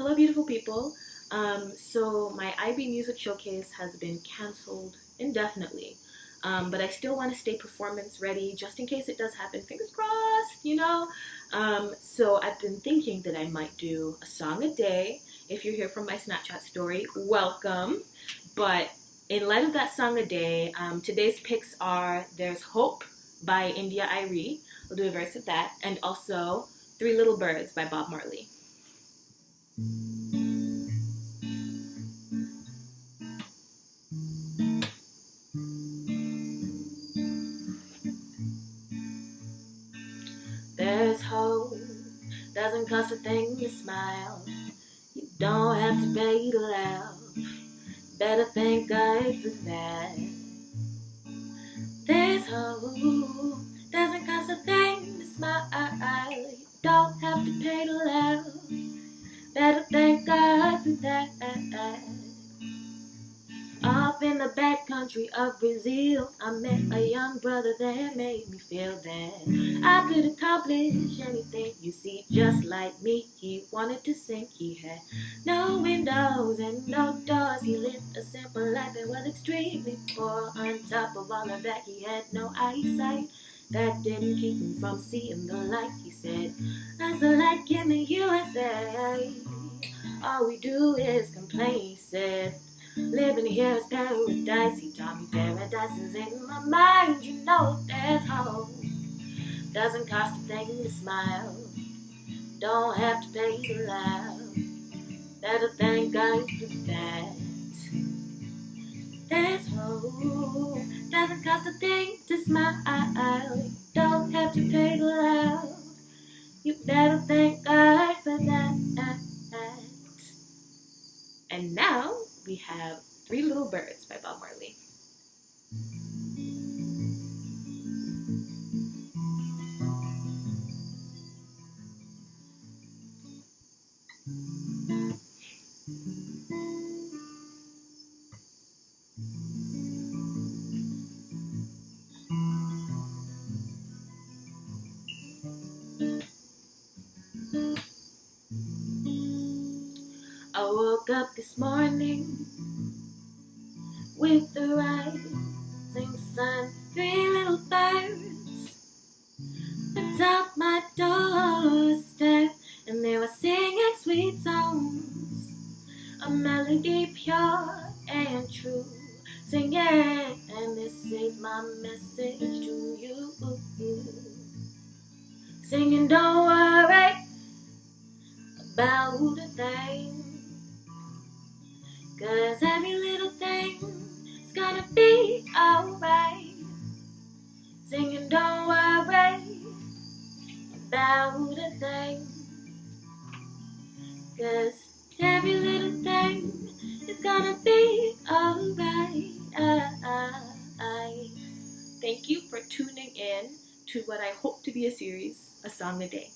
Hello, beautiful people. So my IB Music Showcase has been canceled indefinitely, but I still want to stay performance ready just in case it does happen. Fingers crossed. So I've been thinking that I might do a song a day. If you're here from my Snapchat story, welcome. But in light of that song a day, today's picks are There's Hope by India.Arie. I'll do a verse of that, and also Three Little Birds by Bob Marley. There's hope, doesn't cost a thing to smile. You don't have to pay to laugh. Better thank God for that. There's hope, doesn't cost a thing to smile. You don't have to pay to laugh. Better thank God for that. Off in the back country of Brazil, I met a young brother that made me feel that I could accomplish anything. You see, just like me, he wanted to sing. He had no windows and no doors. He lived a simple life and was extremely poor. On top of all of that, he had no eyesight. That didn't keep him from seeing the light. He said, as the light in the USA, all we do is complain. He said, living here is paradise. He taught me paradise is in my mind. You know there's hope. Doesn't cost a thing to smile. Don't have to pay to laugh. Better thank God for that. There's hope. Doesn't cost a thing to smile. Don't have to pay to laugh. You better thank God for that. And now we have Three Little Birds by Bob Marley. I woke up this morning with the rising sun. Three little birds atop my doorstep, and they were singing sweet songs, a melody pure and true, singing, and this is my message to you. Singing, don't worry about a thing, 'cause every little thing is gonna be alright. Singing, don't worry about a thing, 'cause every little thing is gonna be alright. Thank you for tuning in to what I hope to be a series, A Song a Day.